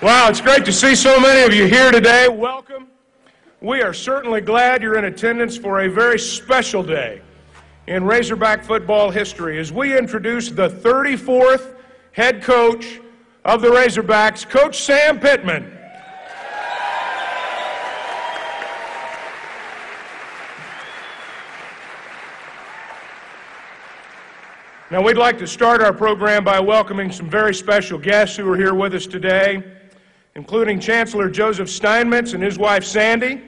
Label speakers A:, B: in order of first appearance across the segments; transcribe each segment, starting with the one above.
A: Wow, it's great to see so many of you here today. Welcome. We are certainly glad you're in attendance for a very special day in Razorback football history as we introduce the 34th head coach of the Razorbacks, Coach Sam Pittman. Now, we'd like to start our program by welcoming some very special guests who are here with us today, including Chancellor Joseph Steinmetz and his wife Sandy,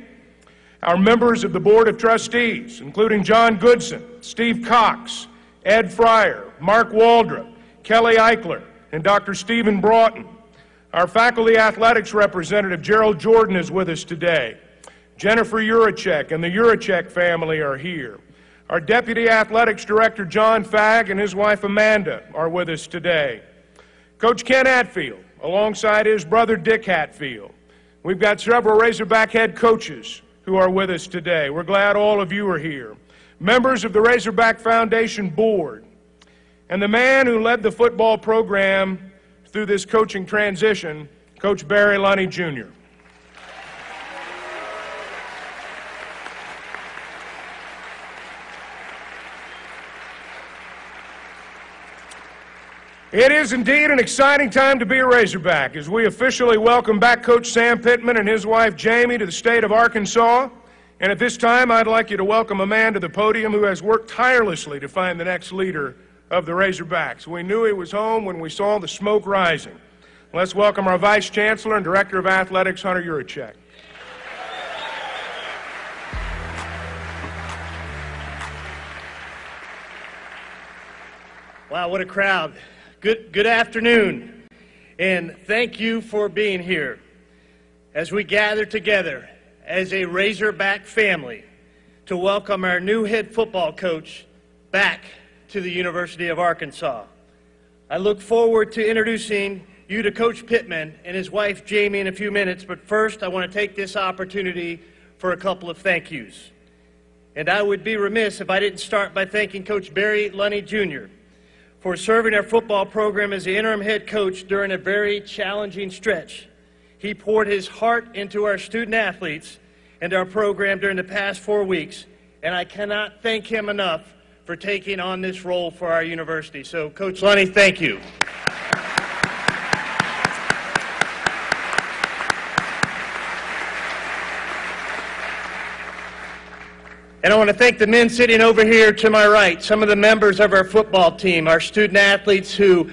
A: our members of the Board of Trustees, including John Goodson, Steve Cox, Ed Fryer, Mark Waldrop, Kelly Eichler, and Dr. Stephen Broughton. Our faculty athletics representative, Gerald Jordan, is with us today. Jennifer Urachek and the Urachek family are here. Our Deputy Athletics Director, John Fagg, and his wife, Amanda, are with us today. Coach Ken Hatfield, alongside his brother, Dick Hatfield. We've got several Razorback head coaches who are with us today. We're glad all of you are here. Members of the Razorback Foundation Board, and the man who led the football program through this coaching transition, Coach Barry Lunny, Jr. It is indeed an exciting time to be a Razorback as we officially welcome back Coach Sam Pittman and his wife Jamie to the state of Arkansas. And at this time, I'd like you to welcome a man to the podium who has worked tirelessly to find the next leader of the Razorbacks. We knew he was home when we saw the smoke rising. Let's welcome our Vice Chancellor and Director of Athletics, Hunter Urachek.
B: Wow, what a crowd. Good afternoon, and thank you for being here as we gather together as a Razorback family to welcome our new head football coach back to the University of Arkansas. I look forward to introducing you to Coach Pittman and his wife Jamie in a few minutes, but first I want to take this opportunity for a couple of thank yous. And I would be remiss if I didn't start by thanking Coach Barry Lunny, Jr. for serving our football program as the interim head coach during a very challenging stretch. He poured his heart into our student athletes and our program during the past 4 weeks, and I cannot thank him enough for taking on this role for our university. So, Coach Lunny, thank you. And I want to thank the men sitting over here to my right, some of the members of our football team, our student athletes who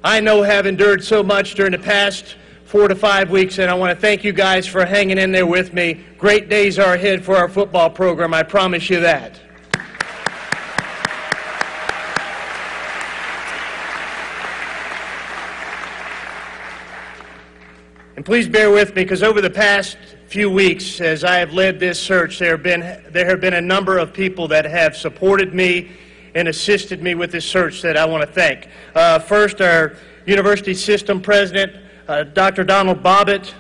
B: I know have endured so much during the past 4 to 5 weeks, and I want to thank you guys for hanging in there with me. Great days are ahead for our football program, I promise you that. And please bear with me, because over the past few weeks, as I have led this search, there have been a number of people that have supported me and assisted me with this search that I want to thank. First, our University System President, Dr. Donald Bobbitt,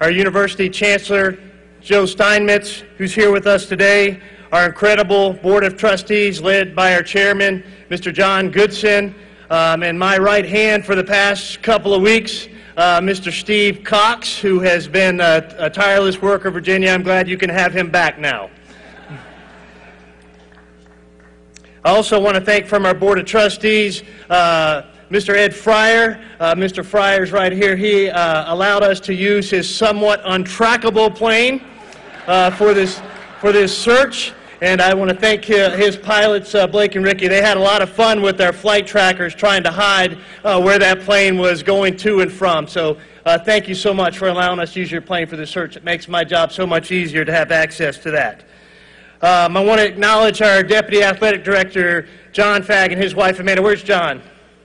B: our University Chancellor, Joe Steinmetz, who's here with us today, our incredible Board of Trustees led by our Chairman, Mr. John Goodson, and my right hand for the past couple of weeks, Mr. Steve Cox, who has been a tireless worker, Virginia. I'm glad you can have him back now. I also want to thank from our Board of Trustees, Mr. Ed Fryer. Mr. Fryer's right here. He allowed us to use his somewhat untrackable plane for this search. And I want to thank his pilots, Blake and Ricky. They had a lot of fun with their flight trackers trying to hide where that plane was going to and from. So thank you so much for allowing us to use your plane for this search. It makes my job so much easier to have access to that. I want to acknowledge our Deputy Athletic Director, John Fagg, and his wife, Amanda. Where's John?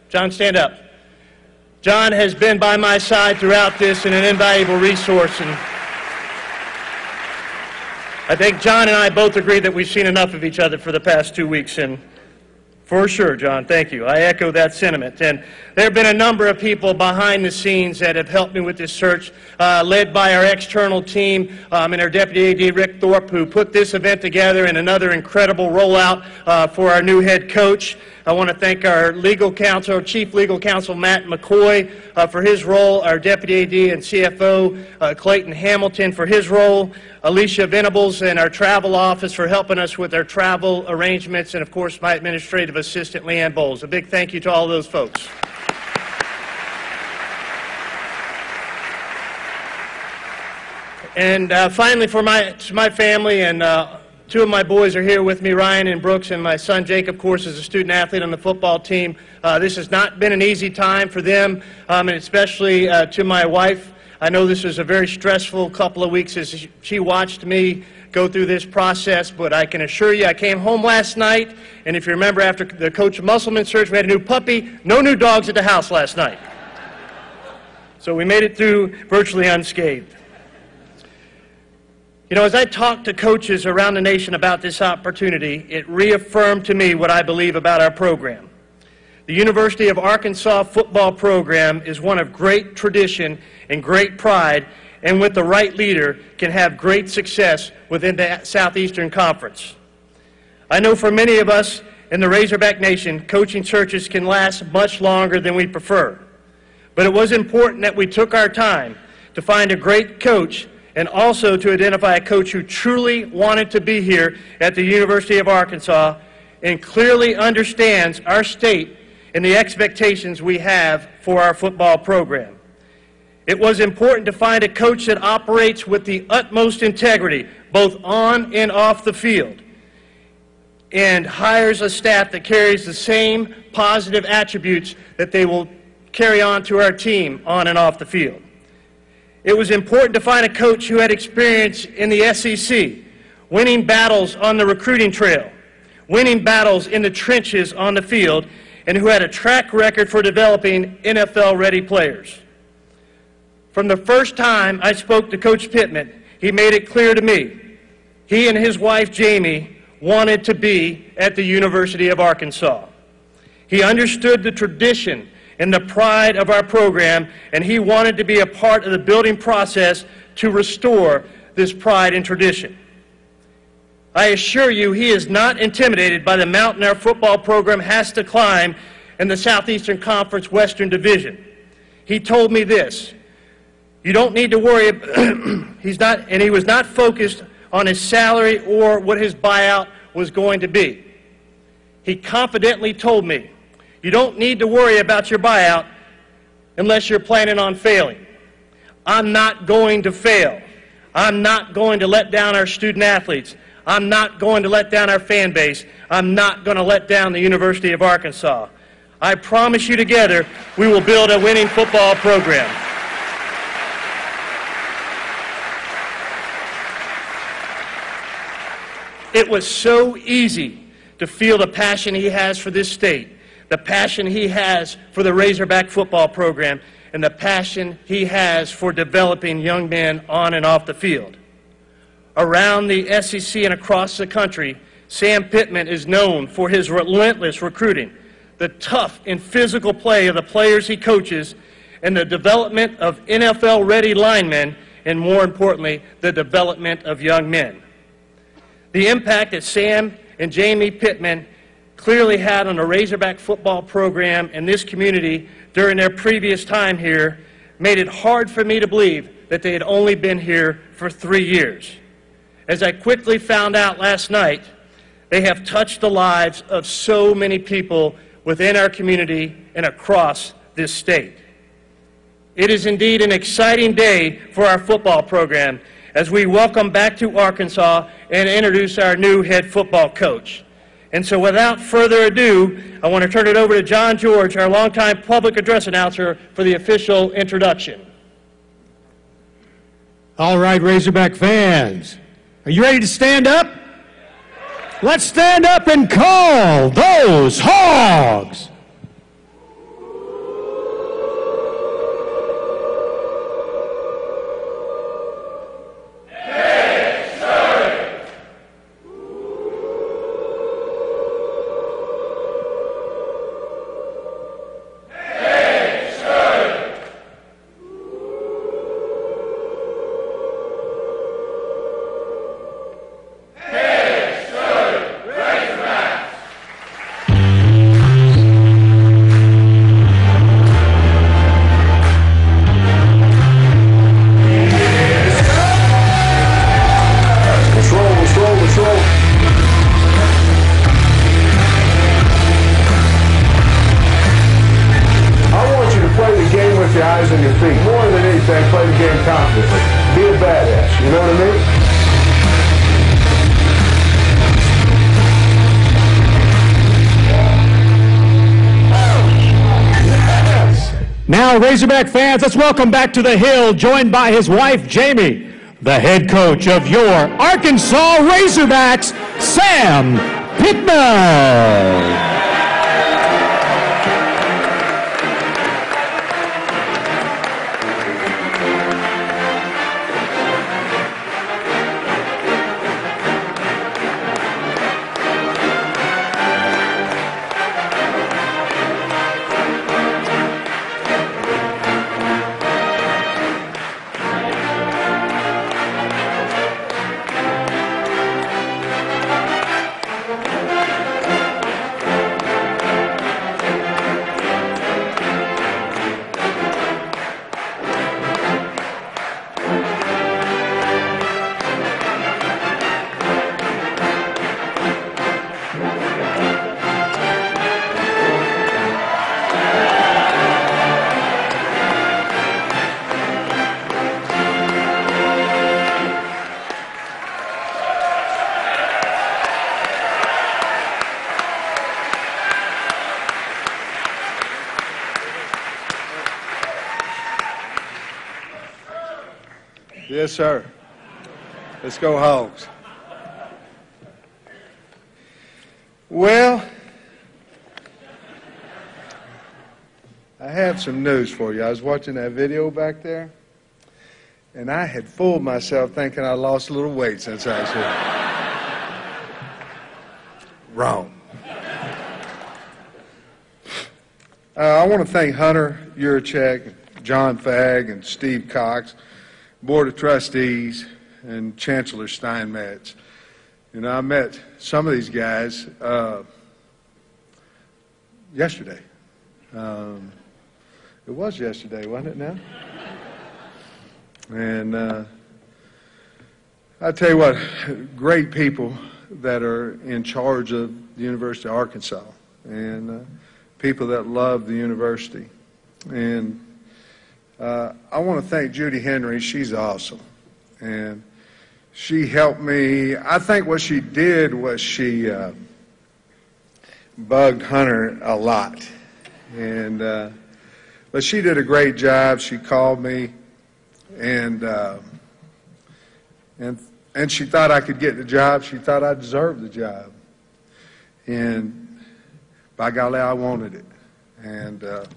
B: John, stand up. John has been by my side throughout this and an invaluable resource. And I think John and I both agree that we've seen enough of each other for the past 2 weeks, and For sure, John. Thank you. I echo that sentiment. And there have been a number of people behind the scenes that have helped me with this search, led by our external team and our Deputy AD, Rick Thorpe, who put this event together, and another incredible rollout for our new head coach. I want to thank our legal counsel, our Chief Legal Counsel, Matt McCoy, for his role, our Deputy AD and CFO, Clayton Hamilton, for his role, Alicia Venables and our travel office for helping us with our travel arrangements, and of course my administrative assistant, Leanne Bowles. A big thank you to all those folks. And finally, for my family, and two of my boys are here with me, Ryan and Brooks, and my son Jake, of course, is a student athlete on the football team. This has not been an easy time for them, and especially to my wife. I know this was a very stressful couple of weeks as she watched me go through this process, but I can assure you I came home last night, and if you remember, after the Coach Musselman search, we had a new puppy, no new dogs at the house last night. So we made it through virtually unscathed. You know, as I talked to coaches around the nation about this opportunity, it reaffirmed to me what I believe about our program. The University of Arkansas football program is one of great tradition and great pride, and with the right leader can have great success within the Southeastern Conference. I know for many of us in the Razorback Nation, coaching searches can last much longer than we prefer. But it was important that we took our time to find a great coach, and also to identify a coach who truly wanted to be here at the University of Arkansas and clearly understands our state and the expectations we have for our football program. It was important to find a coach that operates with the utmost integrity, both on and off the field, and hires a staff that carries the same positive attributes that they will carry on to our team on and off the field. It was important to find a coach who had experience in the SEC, winning battles on the recruiting trail, winning battles in the trenches on the field, and who had a track record for developing NFL-ready players. From the first time I spoke to Coach Pittman, he made it clear to me he and his wife, Jamie, wanted to be at the University of Arkansas. He understood the tradition and the pride of our program, and he wanted to be a part of the building process to restore this pride and tradition. I assure you, he is not intimidated by the mountain our football program has to climb in the Southeastern Conference Western Division. He told me this: you don't need to worry, he was not focused on his salary or what his buyout was going to be. He confidently told me, you don't need to worry about your buyout unless you're planning on failing. I'm not going to fail. I'm not going to let down our student athletes. I'm not going to let down our fan base. I'm not going to let down the University of Arkansas. I promise you, together, we will build a winning football program. It was so easy to feel the passion he has for this state, the passion he has for the Razorback football program, and the passion he has for developing young men on and off the field. Around the SEC and across the country, Sam Pittman is known for his relentless recruiting, the tough and physical play of the players he coaches, and the development of NFL-ready linemen, and more importantly, the development of young men. The impact that Sam and Jamie Pittman clearly had on the Razorback football program and this community during their previous time here made it hard for me to believe that they had only been here for 3 years. As I quickly found out last night, they have touched the lives of so many people within our community and across this state. It is indeed an exciting day for our football program as we welcome back to Arkansas and introduce our new head football coach. And so without further ado, I want to turn it over to John George, our longtime public address announcer, for the official introduction.
C: All right, Razorback fans, are you ready to stand up? Let's stand up and call those Hogs! Now, Razorback fans, let's welcome back to the Hill, joined by his wife, Jamie, the head coach of your Arkansas Razorbacks, Sam Pittman.
D: Yes, sir. Let's go Hogs. Well, I have some news for you. I was watching that video back there, and I had fooled myself thinking I lost a little weight since I was here. Wrong. I want to thank Hunter Yurchek, John Fagg, and Steve Cox, Board of Trustees, and Chancellor Steinmetz. You know, I met some of these guys yesterday. It was yesterday, wasn't it now? And I tell you what, great people that are in charge of the University of Arkansas, and people that love the university. And I want to thank Judy Henry. She's awesome. And she helped me. I think what she did was she bugged Hunter a lot. And but she did a great job. She called me, and she thought I could get the job. She thought I deserved the job. And by golly, I wanted it. And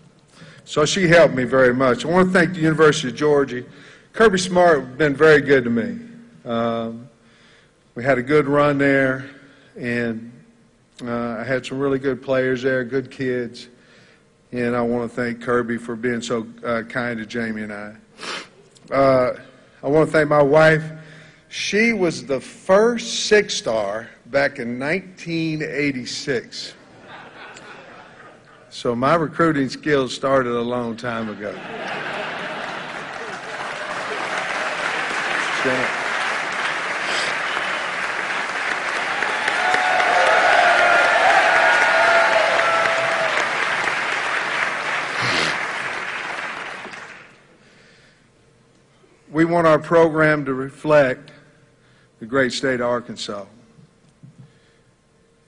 D: so she helped me very much. I want to thank the University of Georgia. Kirby Smart has been very good to me. We had a good run there, and I had some really good players there, good kids. And I want to thank Kirby for being so kind to Jamie and I. I want to thank my wife. She was the first six-star back in 1986. So my recruiting skills started a long time ago. We want our program to reflect the great state of Arkansas.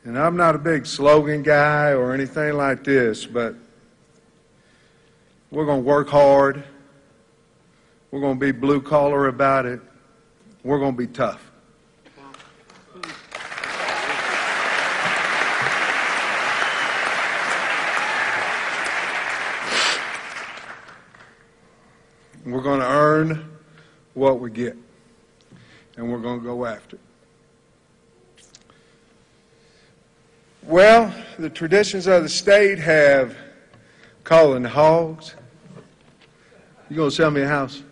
D: And I'm not a big slogan guy or anything like this, but we're going to work hard. We're going to be blue collar about it. We're going to be tough. We're going to earn what we get, and we're going to go after it. Well, the traditions of the state have calling the hogs. You going to sell me a house?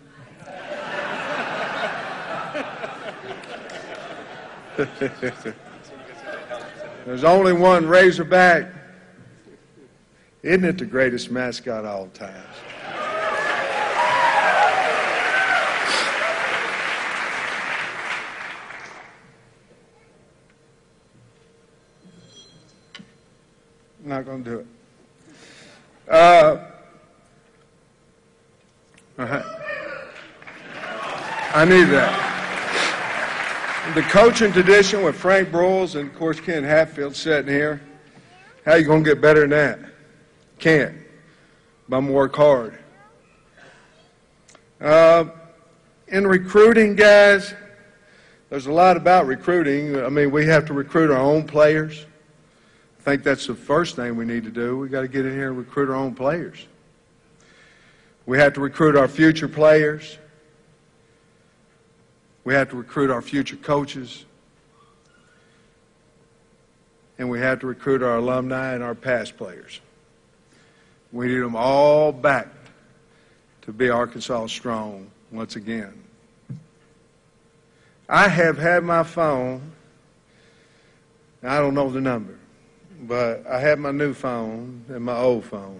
D: There's only one Razorback. Isn't it the greatest mascot of all times? I'm not going to do it. I need that. The coaching tradition with Frank Broyles and, of course, Ken Hatfield sitting here. How you going to get better than that? Can't. But I'm going to work hard. In recruiting, guys, there's a lot about recruiting. I mean, we have to recruit our own players. I think that's the first thing we need to do. We got to get in here and recruit our own players. We have to recruit our future players. We have to recruit our future coaches. And we have to recruit our alumni and our past players. We need them all back to be Arkansas strong once again. I have had my phone, I don't know the number, but I have my new phone and my old phone.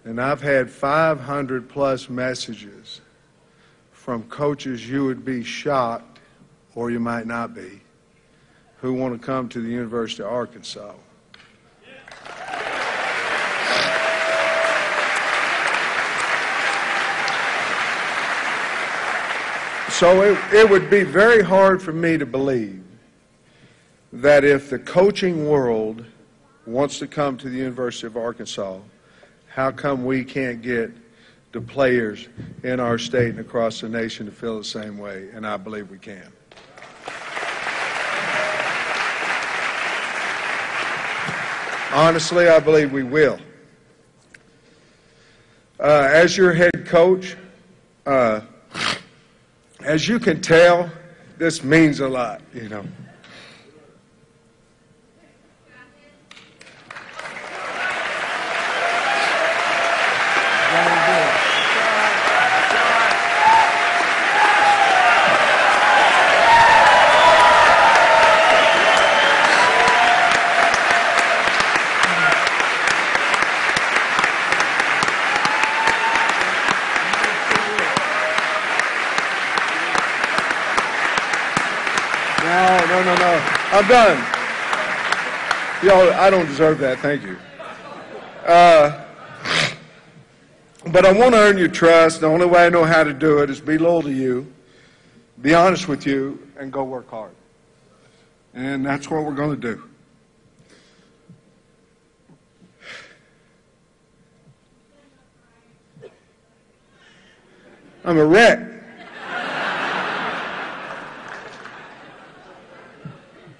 D: And I've had 500 plus messages from coaches you would be shocked, or you might not be, who want to come to the University of Arkansas. So it would be very hard for me to believe that if the coaching world wants to come to the University of Arkansas, how come we can't get the players in our state and across the nation to feel the same way? And I believe we can. Honestly, I believe we will. As your head coach, as you can tell, this means a lot, you know. No. I'm done. Y'all, I don't deserve that. Thank you. But I want to earn your trust. The only way I know how to do it is be loyal to you, be honest with you, and go work hard. And that's what we're going to do. I'm a wreck.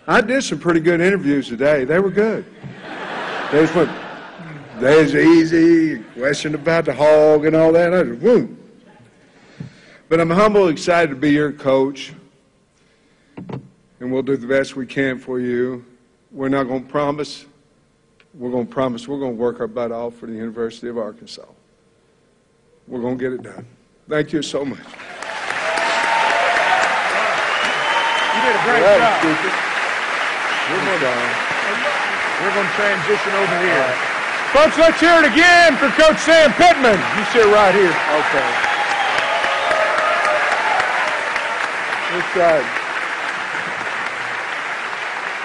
D: I did some pretty good interviews today. They were good. There's easy, question about the hog and all that. I just, woo. But I'm humble, excited to be your coach. And we'll do the best we can for you. We're not going to promise. We're going to promise we're going to work our butt off for the University of Arkansas. We're going to get it done. Thank you so much.
A: You did a great job. We're going to transition over here. Folks, let's hear it again for Coach Sam Pittman. You sit right here.
D: Okay. This side.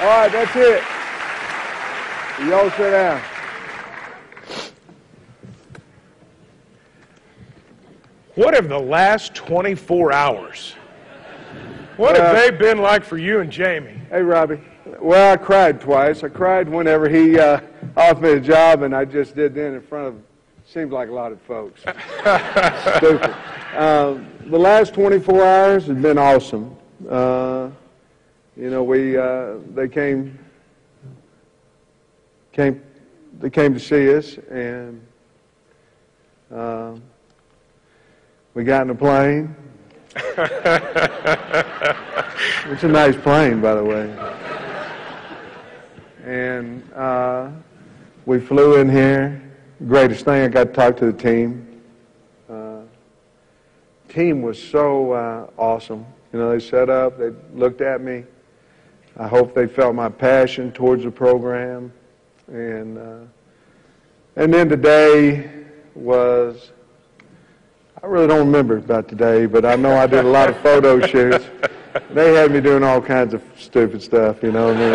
D: All right, that's it. Y'all sit down.
A: What have the last 24 hours? What have they been like for you and Jamie?
D: Hey, Robbie. Well, I cried twice. I cried whenever he offered me a job, and I just did then in front of, seemed like a lot of folks. Stupid. The last 24 hours has been awesome. You know, they came to see us, and we got in a plane. It's a nice plane, by the way. And we flew in here. Greatest thing, I got to talk to the team. Team was so awesome. You know, they set up, they looked at me. I hope they felt my passion towards the program. And then today was, I really don't remember about today, but I know I did a lot of photo shoots. They had me doing all kinds of stupid stuff, you know what I mean?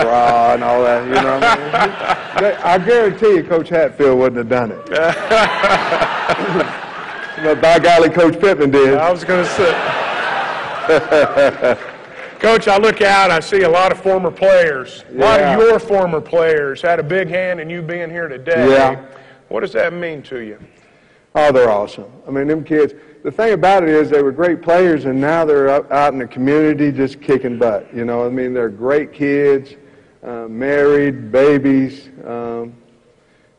D: Raw and all that, you know what I mean? I guarantee you Coach Hatfield wouldn't have done it. But by golly, Coach Pittman did.
A: I was going to say. Coach, I look out, I see a lot of former players. A lot of your former players had a big hand in you being here today.
D: Yeah.
A: What does that mean to you?
E: Oh, they're awesome. I mean, them kids, the thing about it is they were great players, and now they're out in the community just kicking butt. You know, I mean, they're great kids, married, babies.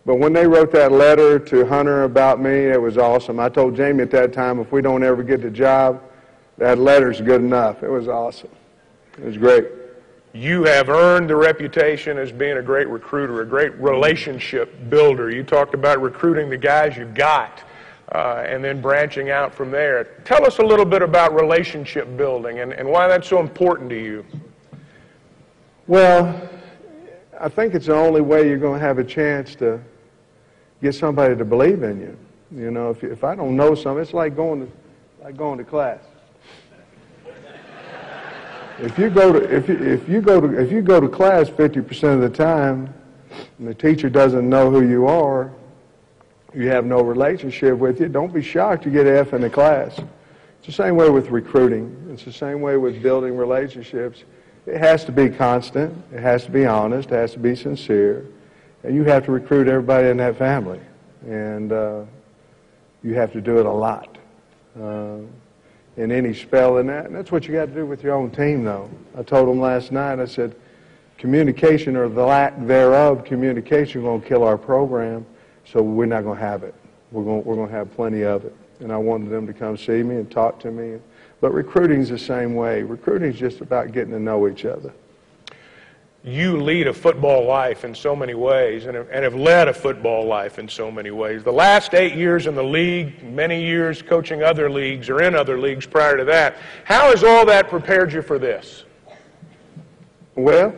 E: But when they wrote that letter to Hunter about me, it was awesome. I told Jamie at that time, if we don't ever get the job, that letter's good enough. It was awesome. It was great.
A: You have earned the reputation as being a great recruiter, a great relationship builder. You talked about recruiting the guys you've got and then branching out from there. Tell us a little bit about relationship building and why that's so important to you.
E: Well, I think it's the only way you're going to have a chance to get somebody to believe in you. You know, if I don't know something, it's like going to class. If you go to class 50% of the time, and the teacher doesn't know who you are, you have no relationship with you, don't be shocked you get an F in the class. It's the same way with recruiting. It's the same way with building relationships. It has to be constant. It has to be honest. It has to be sincere. And you have to recruit everybody in that family. And you have to do it a lot. In any spell in that. And that's what you got to do with your own team, though. I told them last night, I said, communication or the lack thereof, communication is going to kill our program, so we're not going to have it. We're going to have plenty of it. And I wanted them to come see me and talk to me. But recruiting's the same way. Recruiting's just about getting to know each other.
A: You lead a football life in so many ways and have led a football life in so many ways. The last 8 years in the league, many years coaching other leagues or in other leagues prior to that, how has all that prepared you for this?
E: Well,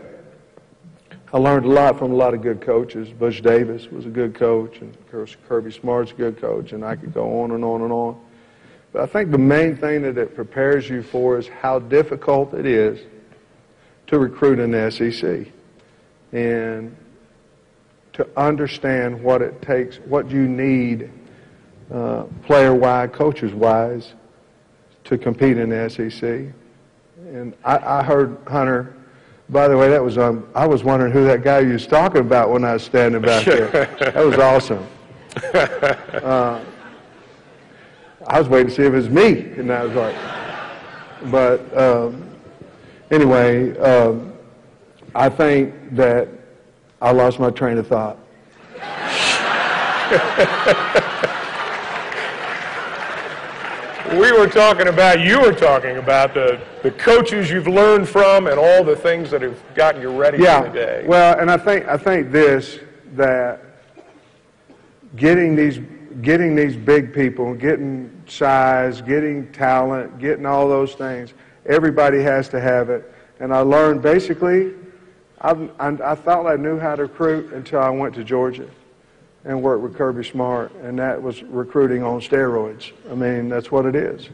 E: I learned a lot from a lot of good coaches. Bush Davis was a good coach, and of course Kirby Smart's a good coach, and I could go on and on and on. But I think the main thing that it prepares you for is how difficult it is to recruit in the SEC and to understand what it takes, what you need player-wise, coaches-wise to compete in the SEC. And I heard Hunter, by the way, that was I was wondering who that guy you was talking about when I was standing back there. That was awesome. I was waiting to see if it was me, and I was like, but anyway, I think that I lost my train of thought.
A: You were talking about the coaches you've learned from and all the things that have gotten you ready for the day.
E: Well, and I think this, that getting these big people, getting size, getting talent, getting all those things, everybody has to have it. And I learned basically, I thought I knew how to recruit until I went to Georgia and worked with Kirby Smart, and that was recruiting on steroids. I mean, that's what it is.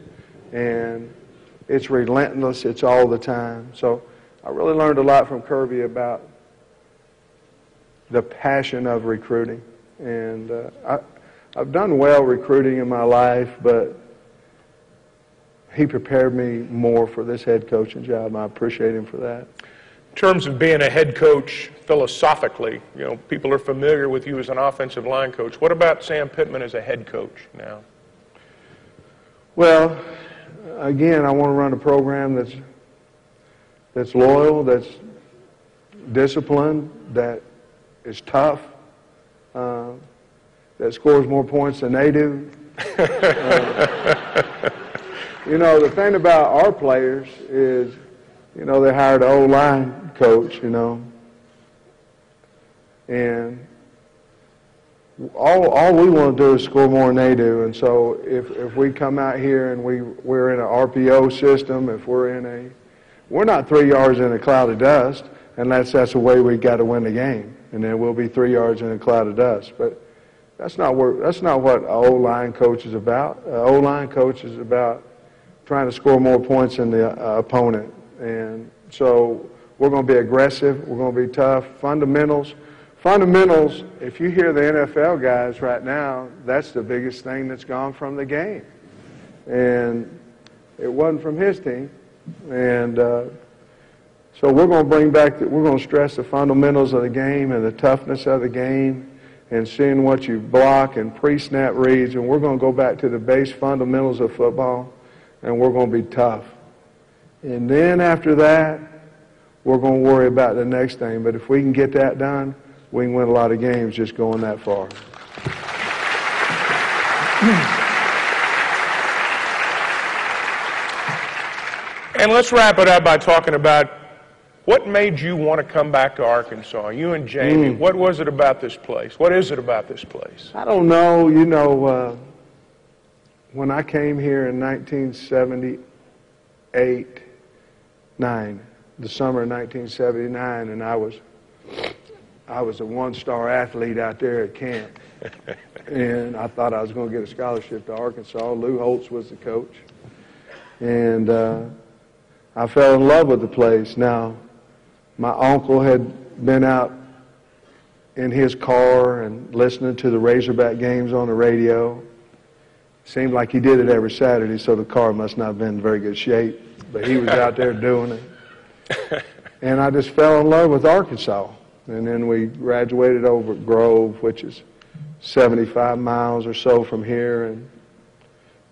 E: And it's relentless, it's all the time. So I really learned a lot from Kirby about the passion of recruiting. And I've done well recruiting in my life, but he prepared me more for this head coaching job, and I appreciate him for that.
A: In terms of being a head coach philosophically, you know, people are familiar with you as an offensive line coach. What about Sam Pittman as a head coach now?
E: Well, again, I want to run a program that's loyal, that's disciplined, that is tough, that scores more points than they do. You know, the thing about our players is, you know, they hired an O-line coach, you know, and all we want to do is score more than they do. And so if we come out here and we're in an RPO system, if we're not 3 yards in a cloud of dust, unless that's the way we got to win the game, and then we'll be 3 yards in a cloud of dust. But that's not what an O-line coach is about. An O-line coach is about trying to score more points than the opponent. And so we're going to be aggressive. We're going to be tough. Fundamentals, if you hear the NFL guys right now, that's the biggest thing that's gone from the game. And it wasn't from his team. And so we're going to we're going to stress the fundamentals of the game and the toughness of the game and seeing what you block and pre-snap reads, and we're going to go back to the base fundamentals of football, and we're going to be tough. And then after that, we're going to worry about the next thing. But if we can get that done, we can win a lot of games just going that far.
A: And let's wrap it up by talking about what made you want to come back to Arkansas, you and Jamie. What was it about this place? What is it about this place?
E: I don't know. You know, when I came here in 1978-9, the summer of 1979, and I was a one-star athlete out there at camp. And I thought I was going to get a scholarship to Arkansas. Lou Holtz was the coach. And I fell in love with the place. Now, my uncle had been out in his car and listening to the Razorback games on the radio. Seemed like he did it every Saturday, so the car must not have been in very good shape. But he was out there doing it. And I just fell in love with Arkansas. And then we graduated over at Grove, which is 75 miles or so from here. And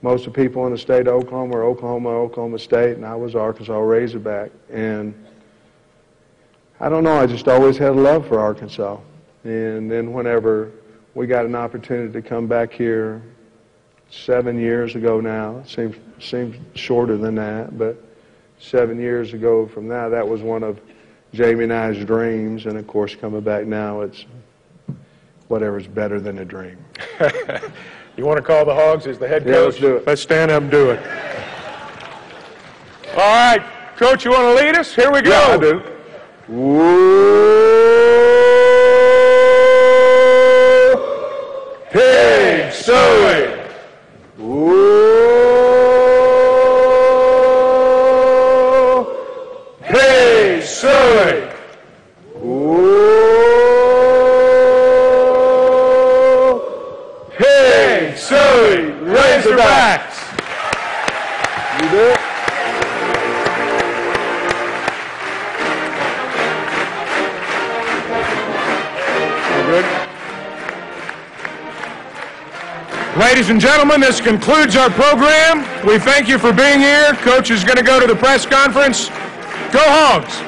E: most of the people in the state of Oklahoma were Oklahoma State, and I was Arkansas Razorback. And I don't know, I just always had a love for Arkansas. And then whenever we got an opportunity to come back here 7 years ago now, it seems shorter than that, but 7 years ago from now, that was one of Jamie and I's dreams. And of course, coming back now, it's whatever's better than a dream.
A: You want to call the Hogs as the head coach?
E: Yeah, let's do it.
A: Let's stand up and do it. All right, Coach, you want to lead us? Here we go.
E: Yeah, I do.
A: Pig sewing. Pig sewing. Pig sewing. Razorbacks.
E: You do it?
A: Good. Ladies and gentlemen, this concludes our program. We thank you for being here. Coach is going to go to the press conference. Go Hogs!